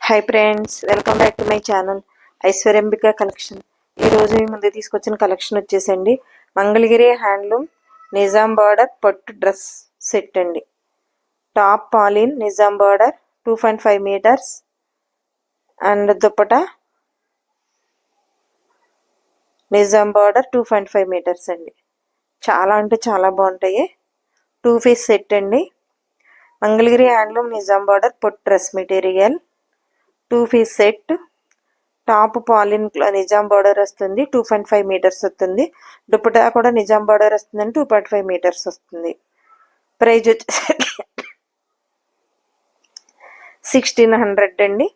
Hi friends, welcome back to my channel Aishwaryambika collection. ఈరోజు మీ ముందు తీసుకొచ్చిన కలెక్షన్ వచ్చేసండి మంగళగిరి హ్యాండ్లూమ్ నిజాం బార్డర్ పట్టు డ్రెస్ సెట్ అండి. టాప్ పాలిన్ నిజాం బార్డర్ 2.5 మీటర్స్ అండ్ దుప్పట నిజాం బార్డర్ 2.5 మీటర్స్ అండి. చాలా అంటే చాలా బాగుంటాయి. 2 పీస్ సెట్ అండి. మంగళగిరి హ్యాండ్లూమ్ నిజాం బార్డర్ పట్టు dress material 2 piece set. Top పాలిన్ నిజాం బార్డర్ వస్తుంది, 2.5 మీటర్స్ వస్తుంది. దుపట్టా కూడా నిజాం బార్డర్ వస్తుందండి, 2.5 మీటర్స్ వస్తుంది. ప్రైజ్ వచ్చేసరికి 1600 అండి.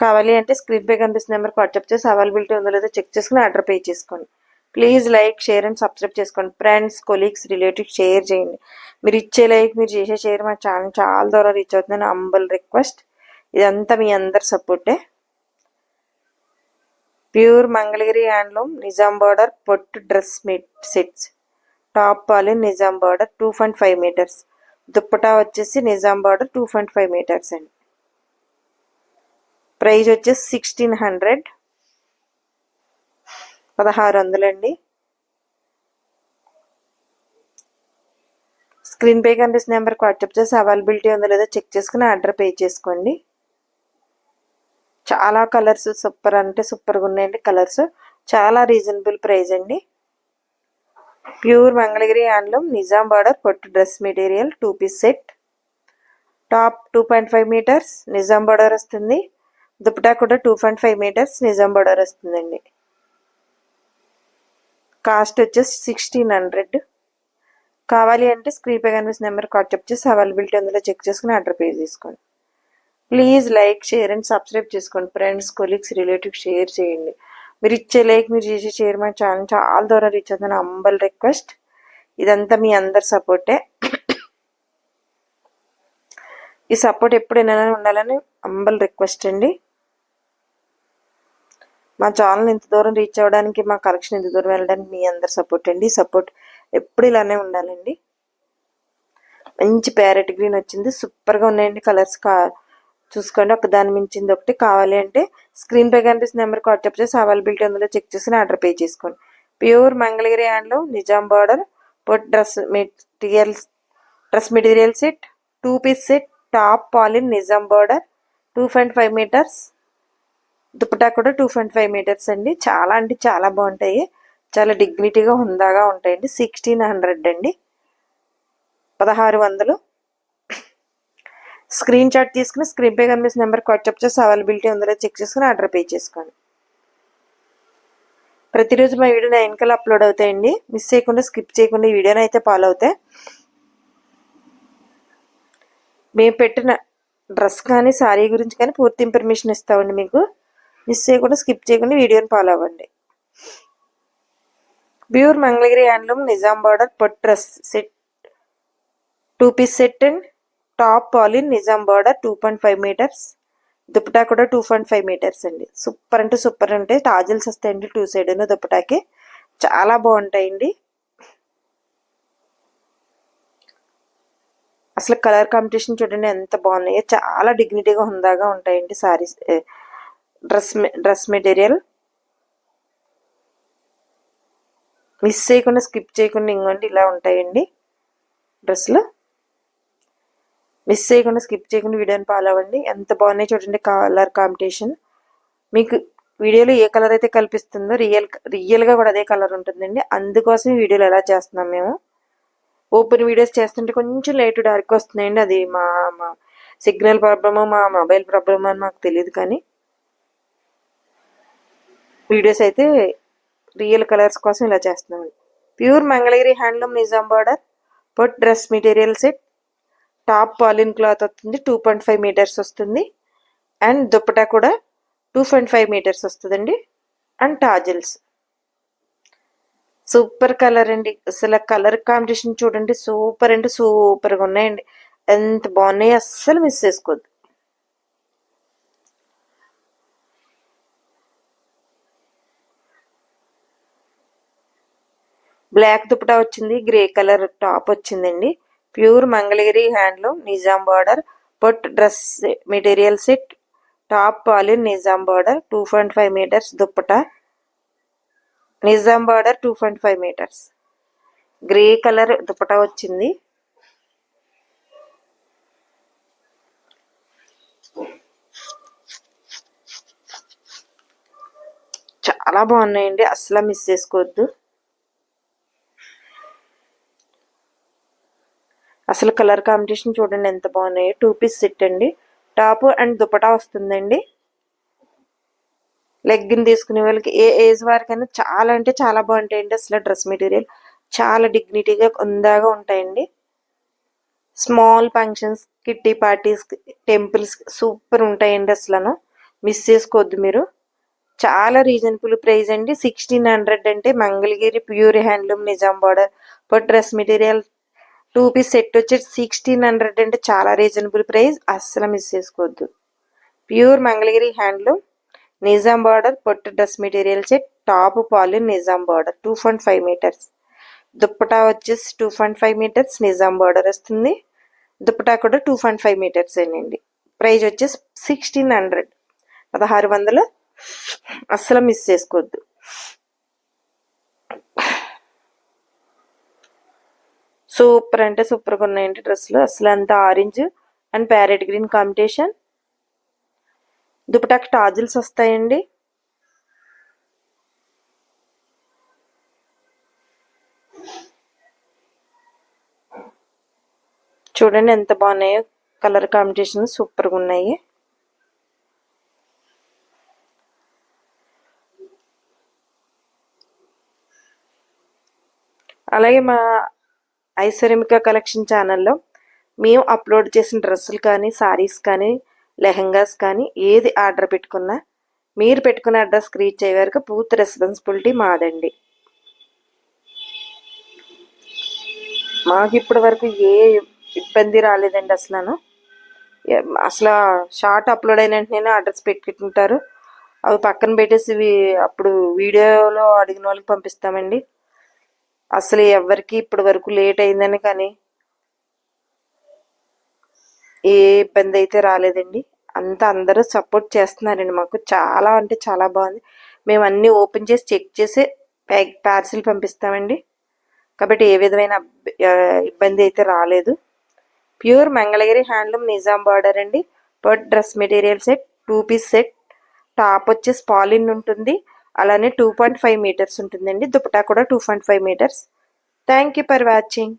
కావాలి అంటే స్క్రీన్ పే కనిపిస్తున్న నెంబర్కి వాట్సాప్ చేసి అవైలబిలిటీ ఉందో లేదో చెక్ చేసుకుని ఆర్డర్ పే చేసుకోండి. Please like, share and subscribe చేసుకోండి. ఫ్రెండ్స్, కొలీగ్స్, రిలేటివ్స్ షేర్ చేయండి. మీరు ఇచ్చే లైక్, మీరు చేసే షేర్ మా ఛానల్ చాలా దూరం రీచ్ అవుతుందని హంబల్ రిక్వెస్ట్. ఇదంతా మీ అందరి సపోర్టే. Pure Mangalagiri handloom Nizam border పొట్టు డ్రెస్ సెట్స్. టాప్ పాలిన్ నిజాం బార్డర్ 2.5 మీటర్స్. దుప్పటా వచ్చేసి నిజాం బార్డర్ 2.5 మీటర్స్ అండి. ప్రైజ్ వచ్చేసి 1600, 1600 అండి. స్క్రీన్ పే కనిపిస్తున్న నెంబర్కి వాట్సాప్ చేసి అవైలబిలిటీ ఉందో లేదో చెక్ చేసుకుని ఆర్డర్ పే చేసుకోండి. చాలా కలర్స్ సూపర్ అంటే సూపర్గా ఉన్నాయండి. కలర్స్ చాలా రీజనబుల్ ప్రైస్ అండి. Pure Mangalagiri handloom Nizam border పట్టు dress material 2 piece set. Top 2.5 metres Nizam border వస్తుంది. దుపట్టా కూడా 2.5 మీటర్స్ నిజాం బార్డర్ వస్తుందండి. కాస్ట్ వచ్చేసి 1600. కావాలి అంటే స్క్రీన్ పే కనిపిస్తున్న నెంబర్కి వాట్సాప్ చేసి అవైలబిలిటీ ఉందో చెక్ చేసుకుని ఆర్డర్ పే చేసుకోండి. Please like, share and subscribe చేసుకోండి. ఫ్రెండ్స్, కొలీగ్స్, రిలేటివ్స్ షేర్ చేయండి. మీరు ఇచ్చే లైక్, మీరు చేసే షేర్ మా ఛానల్ చాలా దూరం రీచ్ అవుతుంది హంబల్ రిక్వెస్ట్. ఇదంతా మీ అందరి సపోర్టే. ఈ సపోర్ట్ ఎప్పుడైనా ఉండాలని హంబల్ రిక్వెస్ట్ అండి. మా ఛానల్ ఇంత దూరం రీచ్ అవ్వడానికి, మా కలెక్షన్ ఇంత దూరం వెళ్ళడానికి మీ అందరి సపోర్ట్ అండి. సపోర్ట్ ఎప్పుడు ఇలానే ఉండాలండి. మంచి ప్యారెట్ గ్రీన్ వచ్చింది, సూపర్గా ఉన్నాయండి కలర్స్. చూసుకోండి, ఒక దాని మించింది ఒకటి. కావాలి అంటే స్క్రీన్ పై కనిపిస్తున్న నెంబర్కి వాట్సాప్ చేసి అవైలబిలిటీ ఉందో చెక్ చేసి ఆర్డర్ పే చేసుకోండి. Pure Mangalagiri handloom Nizam border పొట్ dress material set 2 piece set. Top పాలిన్ నిజాం బార్డర్ 2.5 మీటర్స్. దుపట్టా కూడా 2.5 మీటర్స్ అండి. చాలా అంటే చాలా బాగుంటాయి. చాలా డిగ్నిటీగా హుందాగా ఉంటాయండి. 1600 అండి, 1600. స్క్రీన్ షాట్ తీసుకుని స్క్రీన్ పే కనిపిస్తున్న నెంబర్కి వాట్సాప్ చేసి అవైలబిలిటీ ఉందో చెక్ చేసుకుని ఆర్డర్ పే చేసుకోండి. ప్రతిరోజు మా వీడియో 9 కల్లా అప్లోడ్ అవుతాయండి. మిస్ చేయకుండా, స్కిప్ చేయకుండా ఈ వీడియోని అయితే ఫాలో అవుతాయి. మేము పెట్టిన డ్రెస్ కానీ శారీ గురించి కానీ పూర్తి ఇన్ఫర్మేషన్ ఇస్తామండి మీకు. మిస్ చేయకుండా, స్కిప్ చేయకుండా వీడియోని ఫాలో అవ్వండి. Pure Mangalagiri handloom Nizam border పట్టు dress set 2 piece set and top పాలిన్ నిజాం బార్డర్ 2.5 మీటర్స్. దుపట్టా కూడా 2.5 మీటర్స్ అండి. సూపర్ అంటే సూపర్ ఉంటాయి. టాజిల్స్ వస్తాయండి 2 సైడ్ దుపట్టాకి. చాలా బాగుంటాయండి. అసలు కలర్ కాంబినేషన్ చూడండి ఎంత బాగున్నాయో. చాలా డిగ్నిటీగా హుందాగా ఉంటాయండి సారీస్. డ్రెస్ మెటీరియల్ మిస్ చేయకుండా, స్కిప్ చేయకుండా ఇంకోండి ఇలా ఉంటాయండి డ్రెస్సులు. మిస్ చేయకుండా, స్కిప్ చేయకుండా వీడియోని ఫాలో అవ్వండి. ఎంత బాగున్నాయి చూడండి కలర్ కాంబినేషన్. మీకు వీడియోలో ఏ కలర్ అయితే కల్పిస్తుందో రియల్గా కూడా అదే కలర్ ఉంటుందండి. అందుకోసం వీడియోలు ఎలా చేస్తున్నాం మేము. ఓపెన్ వీడియోస్ చేస్తుంటే కొంచెం లైట్ డార్క్ వస్తున్నాయండి. అది మా సిగ్నల్ ప్రాబ్లమో మా మొబైల్ ప్రాబ్లమో అని మాకు తెలియదు. కానీ వీడియోస్ అయితే రియల్ కలర్స్ కోసం ఇలా చేస్తున్నామండి. Pure Mangalagiri handloom Nizam border పొట్ డ్రెస్ మెటీరియల్ సెట్. టాప్ పాలిన్ క్లాత్ వస్తుంది, 2.5 మీటర్స్ వస్తుంది. అండ్ దుప్పటా కూడా 2.5 మీటర్స్ వస్తుందండి. And tassels. సూపర్ కలర్ అండి. అసలు కలర్ కాంబినేషన్ చూడండి, సూపర్ అంటే సూపర్గా ఉన్నాయండి. ఎంత బాగున్నాయి, అస్సలు మిస్ చేసుకోవద్దు. బ్లాక్ దుపట్టా వచ్చింది, గ్రే కలర్ టాప్ వచ్చిందండి. Pure Mangalagiri handloom Nizam border పట్ డ్రెస్ మెటీరియల్ సెట్, టాప్ పాలిన్ నిజాం బార్డర్ 2.5 మీటర్స్, దుప్పటా Nizam border 2.5 metres, grey colour దుప్పటా వచ్చింది. చాలా బాగున్నాయండి, అస్సలు మిస్ చేసుకోవద్దు. అసలు కలర్ కాంబినేషన్ చూడండి ఎంత బాగున్నాయి. 2 పీస్ సెట్ అండి, టాప్ అండ్ దుపటా వస్తుందండి. లెగ్గిన్ తీసుకునే వాళ్ళకి ఏ ఏజ్ వారికైనా చాలా అంటే చాలా బాగుంటాయండి. అసలు డ్రెస్ మెటీరియల్ చాలా డిగ్నిటీగా ఉందాగా ఉంటాయండి. Small functions, kitty parties, temples super ఉంటాయండి. అసలు మిస్ చేసుకోవద్దు మీరు. చాలా రీజనబుల్ ప్రైస్ అండి. 1600 అంటే Mangalagiri pure handloom Nizam border పర్ డ్రెస్ మెటీరియల్ 2 పీస్ సెట్ వచ్చి 1600 అంటే చాలా రీజనబుల్ ప్రైస్, అస్సలు మిస్ చేసుకోవద్దు. Pure Mangalagiri handloom Nizam border పొట్టు డ్రెస్ మెటీరియల్ సెట్, టాప్ పాలిన్ నిజాం బార్డర్ 2.5 మీటర్స్, దుప్పటా వచ్చేసి 2.5 మీటర్స్ నిజాం బార్డర్ వస్తుంది. దుప్పటా కూడా 2.5 మీటర్స్ అండి. ప్రైస్ వచ్చేసి 1600, 1600. అస్సలు మిస్ చేసుకోవద్దు. సూపర్ అంటే సూపర్గా ఉన్నాయండి డ్రెస్సులు. అసలు అంత orange and parrot green combination. దుపటాకి టాజిల్స్ వస్తాయండి. చూడండి ఎంత బాగున్నాయో, కలర్ కాంబినేషన్ సూపర్గా ఉన్నాయి. అలాగే మా ఐశ్వర్యమిక కలెక్షన్ ఛానల్లో మేము అప్లోడ్ చేసిన డ్రెస్సులు కానీ, సారీస్ కానీ, లెహంగాస్ కానీ ఏది ఆర్డర్ పెట్టుకున్నా మీరు పెట్టుకున్న అడ్రస్కి రీచ్ అయ్యే వరకు పూర్తి రెస్పాన్సిబిలిటీ మాదండి. మాకు ఇప్పటి వరకు ఏ ఇబ్బంది రాలేదండి. అసలు షార్ట్ అప్లోడ్ అయిన వెంటనే అడ్రస్ పెట్టుకుంటారు. అవి పక్కన పెట్టేసి అప్పుడు వీడియోలో అడిగిన వాళ్ళకి పంపిస్తామండి. అసలు ఎవరికి ఇప్పటి వరకు లేట్ అయిందని కానీ ఏ ఇబ్బంది అయితే రాలేదండి. అంతా అందరూ సపోర్ట్ చేస్తున్నారండి మాకు. చాలా అంటే చాలా బాగుంది. మేము అన్నీ ఓపెన్ చేసి చెక్ చేసి పార్సిల్ పంపిస్తామండి. కాబట్టి ఏ విధమైన ఇబ్బంది అయితే రాలేదు. Pure Mangalagiri handloom Nizam border అండి. పర్ dress material set 2 piece set, top వచ్చేసి పాలిన్ ఉంటుంది. అలానే 2.5 మీటర్స్ ఉంటుందండి. దుపటా కూడా 2.5 metres. Thank you for watching.